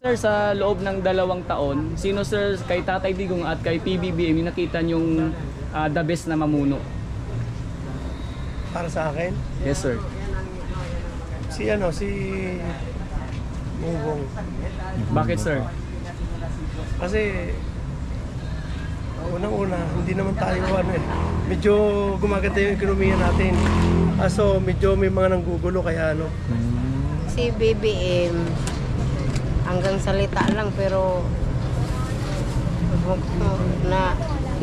Sir, sa loob ng 2 taon, sino sir kay Tatay Digong at kay PBBM yung nakita yung the best na mamuno? Para sa akin, Yes sir. si Bongbong. Bakit sir? Kasi unang-una, hindi naman tayo medyo gumaganda yung ekonomiya natin. So medyo may mga nanggugulo kaya Si BBM, hanggang salita lang pero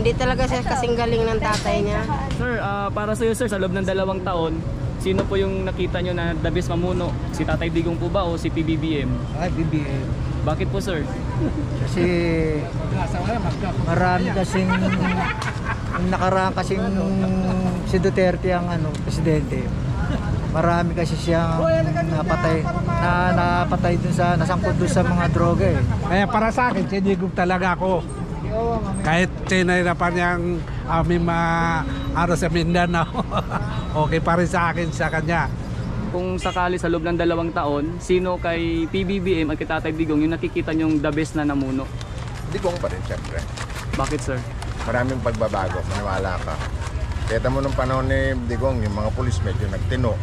hindi talaga siya kasing galing ng tatay niya. Sir, para sa iyo sir, sa loob ng 2 taon, sino po yung nakita nyo na the best mamuno? Si Tatay Digong po ba o si PBBM? BBM. Bakit po sir? Kasi marami kasing nakaraan kasing si Duterte ang presidente. Marami kasi siyang napatay dun sa nasangkot dun sa mga droga eh. Kaya para sa akin, sinigog talaga ako. Kahit sinahirapan niyang aming sa Mindanao, okay pa rin sa akin sa kanya. Kung sakali sa loob ng 2 taon, sino kay PBBM at kay Tatay Digong yung nakikita nyong the best na namuno? Digong pa rin siyempre. Bakit sir? Maraming pagbabago, maniwala ka. Kita mo nung panahon ni Digong, yung mga pulis medyo nagtino.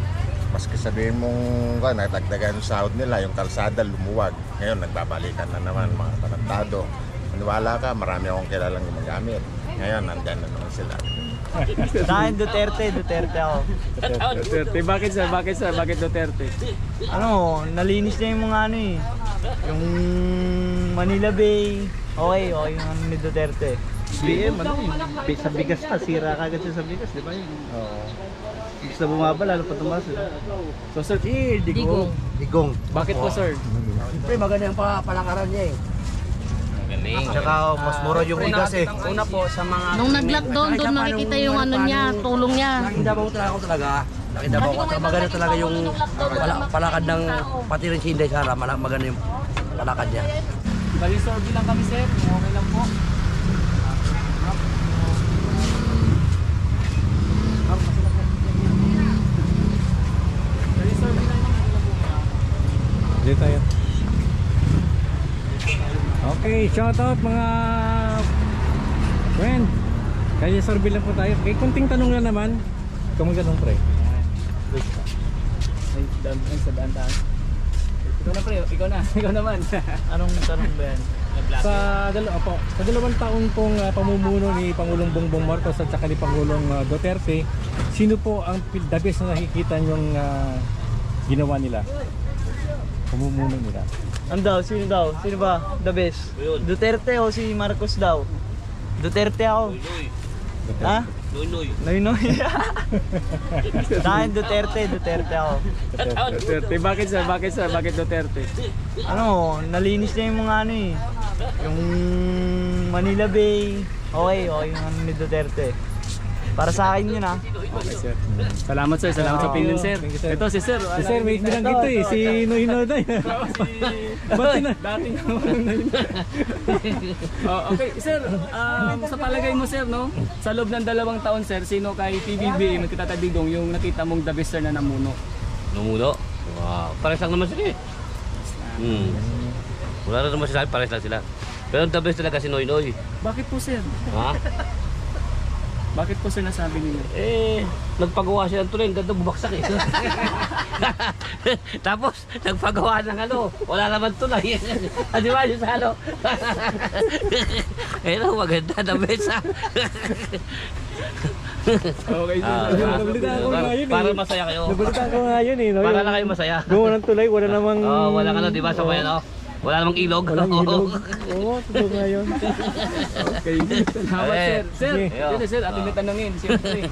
Maski sabihin mong natagdagan yung sahod nila, yung kalsada lumuwag. Ngayon nagbabalikan na naman mga tarantado. Maniwala ka, marami akong kilalang gumagamit. Ngayon nandyan na naman sila. Dahil Duterte ako. Duterte. Bakit sir? Bakit sir? Bakit Duterte? Nalinis niya yung mga yung Manila Bay. Okay yung ni Duterte. BBM, sa bigas na, sira kagad siya sa bigas, di ba yun? Oo. Ibig na bumaba, lalo pa tumas. So sir, Digong. bakit po sir? Siyempre, maganda yung palakaran niya eh. Galing. Tsaka mas mura yung bigas eh. Una po sa mga... Nung nag-lockdown, doon makikita yung niya, tulong niya. Nakita ko talaga. Nakita ko maganda talaga yung palakad ng pati rin si Inday Sara. Maganda yung palakad niya. Bali-sorby lang kami sir, okay lang po. Dito tayo. Okay, shout out mga friend. Kaya survey lang po tayo. Okay, kunting tanong lang naman. Ikaw magtanong pre. Ay, sa daan. Ikaw na pre, ikaw naman. Anong tanong ba yan? Sa 2 taon pong pamumuno ni Pangulong Bongbong Marcos at saka ni Pangulong Duterte, sino po ang the best na nakikita niyong ginawa nila? Pamumuno nila. Sino daw? Sino ba? The best? Duterte o si Marcos daw? Duterte ako. Ha? Noy. Dahil Duterte ako. Duterte. Bakit sir? Bakit Duterte? Nalinis niya yung mga yung Manila Bay. Okay yung ni Duterte. Para sa akin yun Okay sir. Salamat sir, salamat sa opinion sir. Ito si sir. Si sir, may binanggit ito si Noy Noy. Ba't na? Dating okay sir, sa palagay mo sir, no? Sa loob ng 2 taon sir, sino kay PBBM at kay Tatay Digong yung nakita mong the best sir na namuno? Namuno? Wow. Pares lang naman sila eh. Wala na naman sila, pares lang sila. Pero the best talaga si Noy Noy. Bakit po sir? Ha? Bakit po sir nasabi ninyo? Nagpagawa siya ng tulay, ganda bubaksak eh. Tapos, nagpagawa ng wala naman tulay. Di ba yung sa maganda na mesa. Okay sir. Nabalitaan ko nga yun eh. Para masaya kayo. Nabalitaan ko nga yun eh. Para na kayo masaya. Gawa ng tulay, wala namang... Wala di ba sa bayan Wala namang ilog. Walang ilog. Oo, totoo nga yun. Okay, salamat sir. Sir, ating natanungin. Siyempre.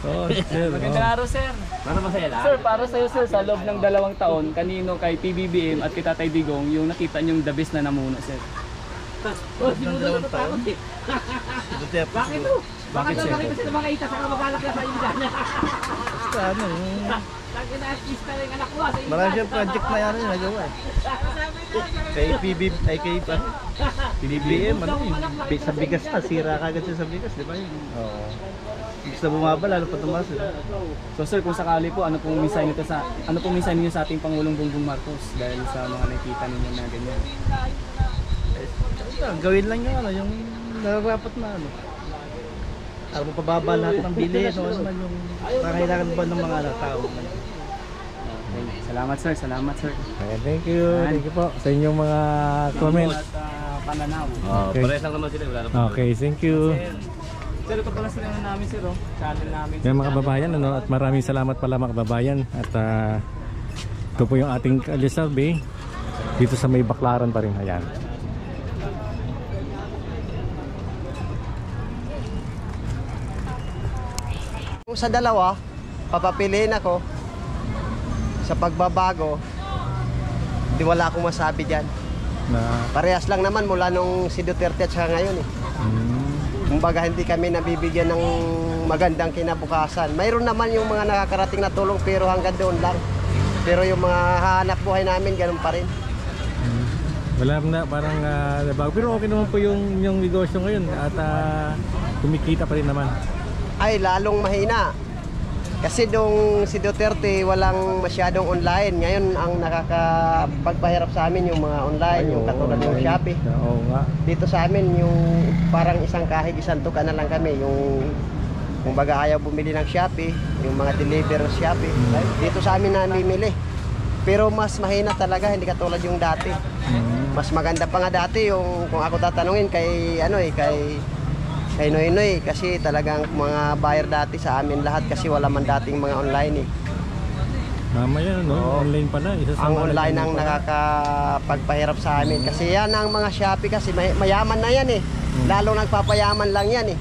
Magandang araw sir. Para masaya lang. Sir, para sa'yo sir, sa loob ng 2 taon, kanino kay PBBM at kay Tatay Digong yung nakita niyong the best na namuno sir? Sinunod na taon. Bakit po? Bakit sir? Bakit sila mga ita sa kamag-alak na sa inyo dyan? Marami siyang project na yan nagawa eh. Kay PBBM, sa bigas na, sira kagad siya sa bigas, di ba yun? Oo. Ibig na bumaba, lalo pa tumas eh. So sir, kung sakali po, ano pong mensahe niyo sa ating Pangulong Bongbong Marcos dahil sa mga nakita ninyo na ganyan? Gawin lang yung ano, yung nararapat na ano. Para mapababa lahat ng bili, no, naman yung kailangan ba ng mga tao. Okay. Salamat sir, salamat sir. Okay, thank you po sa inyong mga comments. At pananaw. Okay. Parehas lang naman sila, wala na Okay, thank you. Sir, ito pala sila namin sir, oh. Channel namin. Yan mga kababayan, ano, at maraming salamat pala mga kababayan. At ito po yung ating survey dito sa may Baklaran pa rin. Ayan. Kung sa dalawa, papapiliin ako sa pagbabago, di wala akong masabi dyan. Parehas lang naman mula nung si Duterte at saka ngayon eh. Kumbaga hindi kami nabibigyan ng magandang kinabukasan. Mayroon naman yung mga nakakarating na tulong pero hanggang doon lang. Pero yung mga hanap buhay namin, ganun pa rin. Wala na parang nabago. Pero okay naman po yung negosyo ngayon at kumikita pa rin naman. Ay, lalong mahina. Kasi nung si Duterte walang masyadong online. Ngayon ang nakakapagpahirap sa amin yung mga online, yung katulad ng Shopee. Oo nga. Dito sa amin yung parang isang kahig, isang tuka na lang kami. Yung kung baga ayaw bumili ng Shopee, yung mga deliver Shopee. Dito sa amin namimili. Pero mas mahina talaga, hindi katulad yung dati. Mas maganda pa nga dati yung kung ako tatanungin kay kay Noy kasi talagang mga buyer dati sa amin lahat kasi wala man dating mga online eh. Mamaya no, online pa na. Ang online ang nakakapagpahirap sa amin kasi yan ang mga Shopee kasi mayaman na yan eh. Lalo nagpapayaman lang yan eh.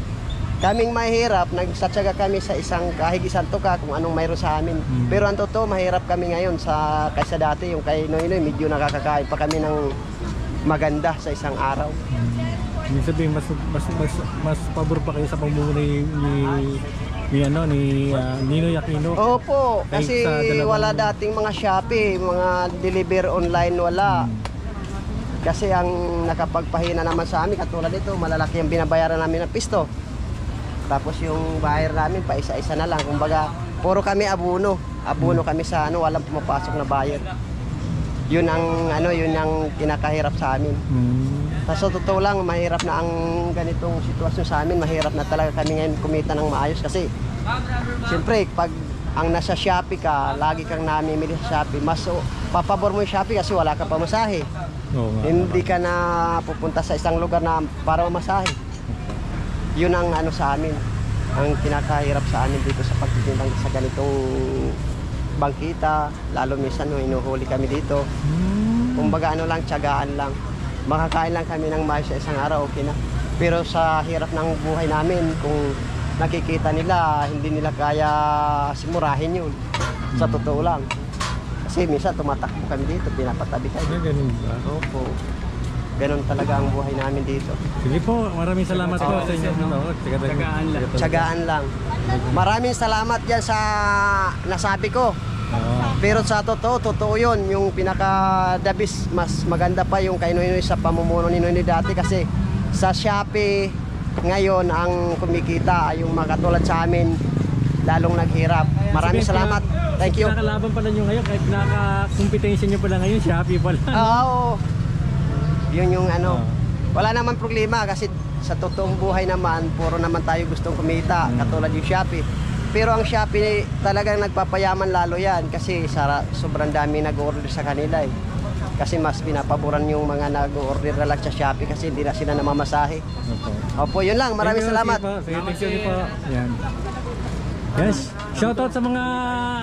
Kaming mahirap, nagsatsaga kami sa isang kahig isang tuka kung anong mayroon sa amin. Pero ang totoo, mahirap kami ngayon sa kaysa dati yung kay Noy medyo nakakakain pa kami ng maganda sa isang araw. Ibig sabihin mas pabor pa kayo sa pamumuno ni Ninoy Aquino. Opo, kasi wala dating mga Shopee, mga deliver online wala. Kasi ang nakapagpahina naman sa amin katulad nito, malalaki ang binabayaran namin ng pisto. Tapos yung buyer namin pa isa-isa na lang. Kumbaga, puro kami abono kami sa walang pumapasok na buyer. Yun ang kinakahirap sa amin. Sa totoo lang, mahirap na ang ganitong sitwasyon sa amin. Mahirap na talaga kami ngayon kumita ng maayos kasi siyempre, pag ang nasa Shopee ka, lagi kang namimili sa Shopee, mas papabor mo yung Shopee kasi wala ka pamasahe. Hindi ka na pupunta sa isang lugar na para mamasahe. Yun ang sa amin, ang kinakahirap sa amin dito sa pagtitindang sa ganitong bangkita, lalo minsan hinuhuli kami dito. Kumbaga lang, tiyagaan lang. Makakain lang kami ng mais sa isang araw, okay na. Pero sa hirap ng buhay namin, kung nakikita nila, hindi nila kaya simurahin yun. Sa totoo lang. Kasi minsan tumatakbo kami dito, pinapatabi kami. Ganun ba? Opo. Ganun talaga ang buhay namin dito. Sige po, maraming salamat po sa inyo. Tsagaan lang. Tsagaan lang. Maraming salamat dyan sa nasabi ko. Pero sa totoo yun, yung pinaka-dabis, mas maganda pa yung kay Noy sa pamumuno ni Noy dati kasi sa Shopee ngayon ang kumikita, yung mga katulad sa amin, lalong naghirap. Maraming salamat. Thank you. Nakalaban pala nyo ngayon, kahit nakakompetensya nyo pala ngayon, Shopee pala. Oo. Yun yung wala naman problema kasi sa totoong buhay naman, puro naman tayo gustong kumita, katulad yung Shopee. Pero ang Shopee talagang nagpapayaman lalo yan kasi sobrang dami nag-order sa kanila eh. Kasi mas pinapaboran yung mga nag-order na lang sa Shopee kasi hindi na sila namamasahe. Opo, yun lang. Maraming salamat. Thank you po. Yan. Yes. Shoutout sa mga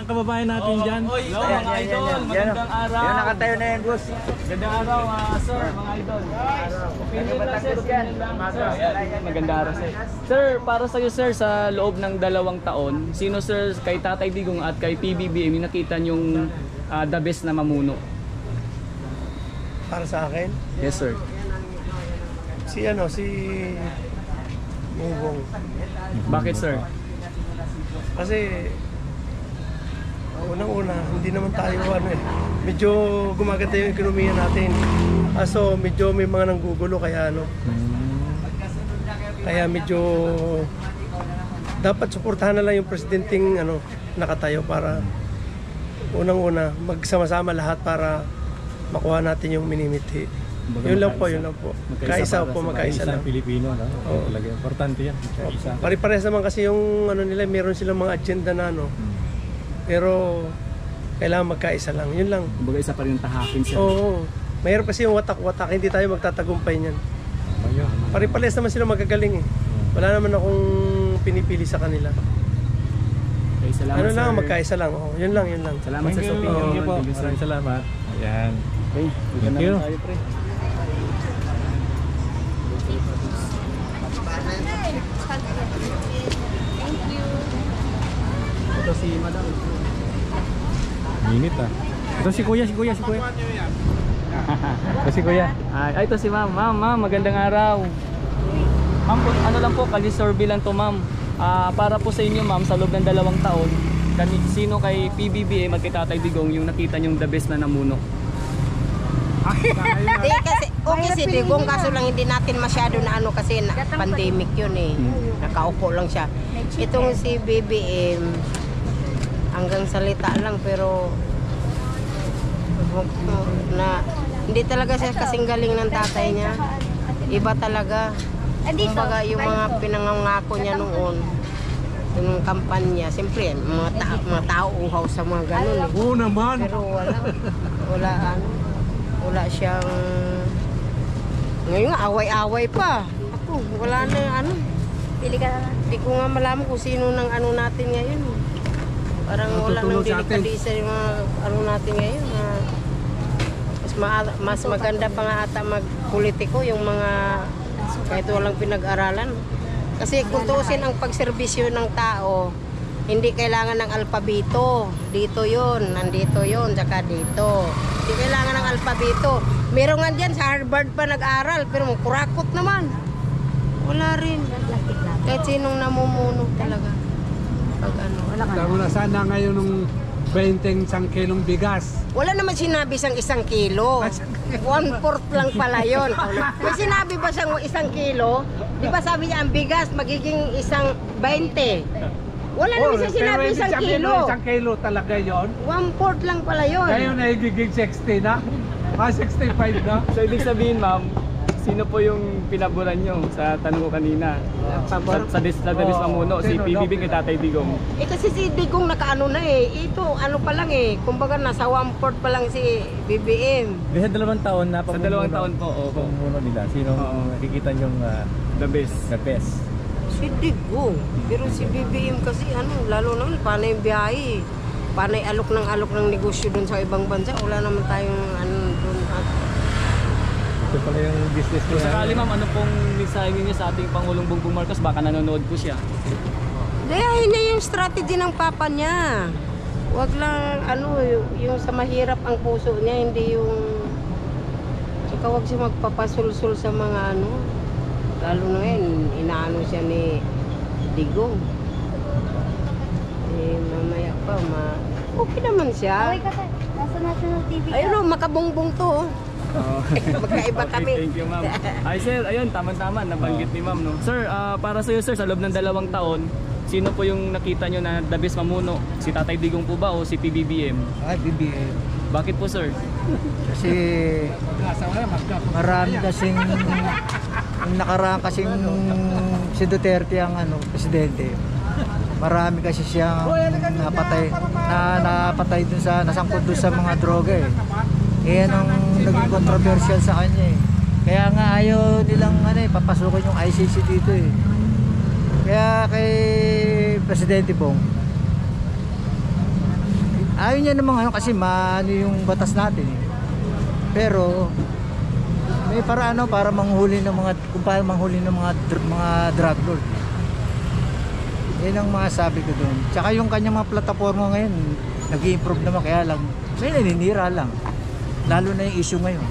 kababayan natin dyan. Hello mga idol, magandang araw. Yan nakatayo na yung Gus. Magandang araw sir, mga idol. Opinion lang sir, opinion lang sir. Magandang araw sir. Sir, para sa iyo sir, sa loob ng 2 taon, sino sir kay Tatay Digong at kay PBBM yung nakita yung the best na mamuno? Para sa akin, Yes sir. si Bongbong. Bakit sir? Kasi unang-una, hindi naman tayo medyo gumaganda yung ekonomiya natin. So medyo may mga nanggugulo kaya kaya medyo dapat suportahan na lang yung presidenteng nakatayo para unang-una magsama-sama lahat para makuha natin yung minimithi. Yun lang po, yun lang po. Kaisa po, magkaisa lang. Pilipino, no? Oo. Talaga importante yan. Isa. Pare-pares naman kasi yung ano nila, meron silang mga agenda na ano. Pero kailangan magkaisa lang, yun lang. Kumbaga isa pa rin yung tahakin sir. Oo. Mahirap kasi yung watak-watak, hindi tayo magtatagumpay niyan. Ayun. Pare-pares naman sila magagaling eh. Wala naman akong pinipili sa kanila. Okay, salamat Ano sir. lang, magkaisa lang. Oh, yun lang, yun lang. Salamat Thank sa you. opinion. Thank you po. Thank you, sir. Maraming salamat. Ayan. Okay, Thank you. tayo pre. Ito si madam. Minit ah. Ito si kuya. Ito si kuya. Ay, ito si ma'am. Ma'am, magandang araw. Ma'am, ano lang po, kali-survey lang to ma'am. Para po sa inyo ma'am, sa loob ng 2 taon, sino kay PBBM at kay Tatay Digong yung nakita nyong the best na namuno? Hindi kasi, okay si Digong, kaso lang hindi natin masyado na ano kasi pandemic yun eh. Nakaupo lang siya. Itong si BBM, hanggang salita lang pero na hindi talaga siya kasing galing ng tatay niya. Iba talaga. Kumbaga yung mga pinangangako niya noon, yung kampanya, siyempre mga tao uhaw sa mga ganun eh. Oo naman. Pero wala siyang, ngayon nga away-away pa. Ako, wala na ano. Pili ka na. Hindi ko nga malaman kung sino ng ano natin ngayon. Parang wala nang delikadisa yung mga ano natin ngayon. Mas maganda pa nga ata magpolitiko yung mga kahit walang pinag-aralan. Kasi kung tuusin ang pagserbisyo ng tao, hindi kailangan ng alpabito. Dito yun, nandito yun, tsaka dito. Hindi kailangan ng alpabito. Meron nga dyan, sa Harvard pa nag-aral, pero kurakot naman. Wala rin. Kahit sinong namumuno talaga. Pag ano, wala ka. Tama na sana ngayon nung 20 isang kilong bigas. Wala naman sinabi siyang 1 kilo. 1/4 lang pala yun. May sinabi ba siyang 1 kilo? Di ba sabi niya ang bigas magiging 20? Wala naman siya sinabi 1 kilo. 1 kilo talaga yon. 1/4 lang pala yun. Ngayon ay giging 60 na. 65 na. So ibig sabihin ma'am, sino po yung pinaboran nyo sa tanong ko kanina? Sa Dabis Mamuno, si Sino? PBBM kay Tatay Digong. Kasi si Digong nakaano na eh. Ito ano pa lang eh. Kumbaga nasa 1/4 pa lang si BBM. Sa 2 taon na Sa 2 taon po, opo. pamumuno nila. Sino nakikita yung The best. the best? Si Digong. Pero si BBM kasi ano, lalo naman panay biyahe. Panay alok ng negosyo doon sa ibang bansa. Wala naman tayong ano doon at Ito pala yung business Kung niya. sakali ma'am, ano pong mensahe niyo sa ating Pangulong Bongbong Marcos? Baka nanonood po siya. Dayahin niya yung strategy ng papa niya. Wag lang ano yung sa mahirap ang puso niya, hindi yung saka wag siya magpapasulsul sa mga ano. Lalo na ngayon, inaano siya ni Digong. Eh mamaya pa okay naman siya. Nasa national TV ka. Ayun o, makabongbong to. Oh. Magkaiba Okay, kami. thank you ma'am. Ay sir, ayun, tama-tama, nabanggit ni ma'am. No? Sir, para sa iyo sir, sa loob ng 2 taon, sino po yung nakita nyo na the best mamuno? Si Tatay Digong po ba o si PBBM? Ay, BBM. Bakit po sir? Kasi marami kasing yung nakaraan kasing si Duterte ang presidente. Marami kasi siyang napatay dun sa nasangkot dun sa mga droga eh. Yan ang naging controversial sa kanya eh. Kaya nga ayaw nilang papasukin yung ICC dito eh. Kaya kay Presidente Bong, ayaw niya namang kasi maano yung batas natin eh. Pero may paraan para manghuli ng mga kung paano manghuli ng mga drug lord. Yan ang mga sabi ko doon. Tsaka yung kanyang mga plataforma ngayon, nag-i-improve naman, kaya lang may naninira lang. Lalo na yung issue ngayon.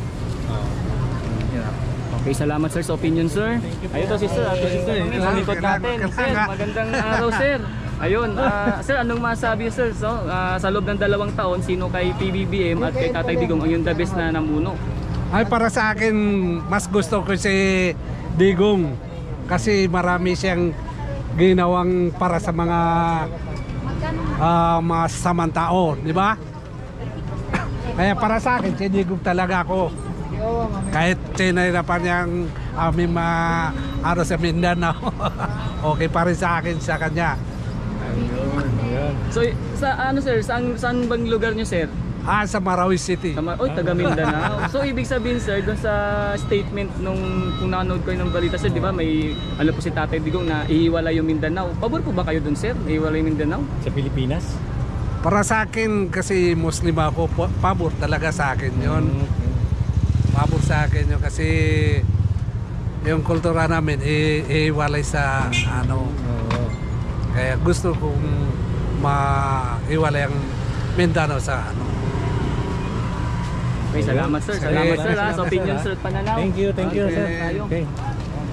Okay, salamat sir sa opinion sir. Ayun to si sir, sa likod natin. Sir, magandang araw sir. Ayun, sir, anong masabi sir? So, sa loob ng 2 taon, sino kay PBBM at kay Tatay Digong ang yung the best na namuno? Ay para sa akin mas gusto ko si Digong kasi marami siyang ginawang para sa mga masasamang tao, di ba? Kaya para sa akin si Digong talaga ako Kahit sinahirapan niyang aming ano sa Mindanao, okay pa rin sa akin sa kanya. So sa ano sir, saan bang lugar niyo sir? Sa Marawi City. Oy, taga Mindanao. So ibig sabihin sir, doon sa statement nung kung nanonood ko ng balita sir, di ba may ano po si Tatay Digong na ihiwalay yung Mindanao. Pabor po ba kayo doon sir? Ihiwalay yung Mindanao? Sa Pilipinas? Para sa akin kasi Muslim ako, pabor talaga sa akin yun. Pabor sa akin yun kasi yung kultura namin ihiwalay sa ano. Kaya gusto kong maiwalay ang Mindanao sa ano. Okay, salamat sir. Salamat sir sa opinion sir at pananaw. Thank you sir. Tayo. Okay.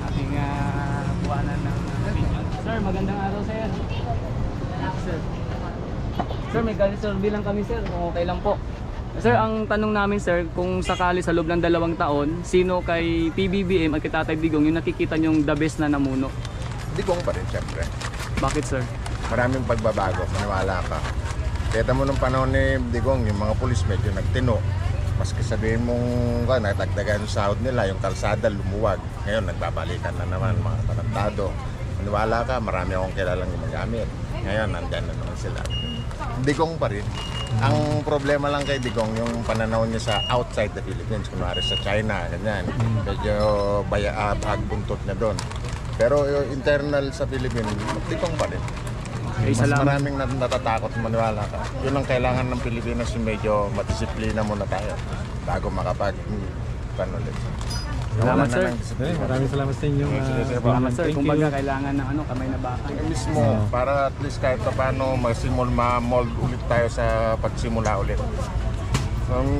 Ating buwanan ng opinion. Sir, magandang araw sir. Sir. Sir, may kalisurvey lang kami sir. Kung okay lang po. Sir, ang tanong namin sir, kung sakali sa loob ng 2 taon, sino kay PBBM at kay Tatay Digong yung nakikita nyong the best na namuno? Digong pa rin, siyempre. Bakit sir? Maraming pagbabago, maniwala ka. Kaya mo nung panahon ni Digong, yung mga pulis medyo nagtino. Maski sabihin mong natagdagan yung sahod nila, yung kalsada lumuwag. Ngayon, nagbabalikan na naman mga tarantado. Maniwala ka, marami akong kilalang gumagamit. Ngayon, nandyan na naman sila. Digong pa rin. Ang problema lang kay Digong, yung pananaw niya sa outside the Philippines, kunwari sa China, ganyan. Medyo pagbuntot na doon. Pero yung internal sa Philippines, Digong pa rin. Okay, Mas salamat. maraming natatakot, maniwala ka. Yun ang kailangan ng Pilipinas, yung medyo madisiplina muna tayo bago makapag ulit. Salamat sir. Maraming salamat sa inyo. Salamat sir. Kumbaga kailangan ng kamay na baka. Mismo, para at least kahit paano ma-mold ulit tayo sa pagsimula ulit.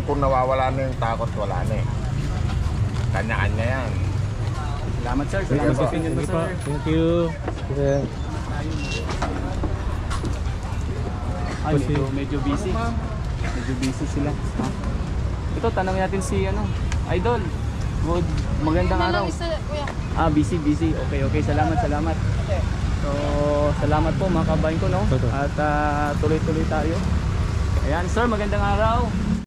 Kung nawawala na yung takot, wala na eh. Kanya-kanya yan. Salamat sir. Salamat sa opinion mo sir. Thank you. Ay, medyo busy. Medyo busy sila. Ito, tanong natin si Idol. Good. Magandang araw. Busy. Okay. Salamat. So, salamat po mga kabayan ko, no? At tuloy-tuloy tayo. Ayan, sir, magandang araw.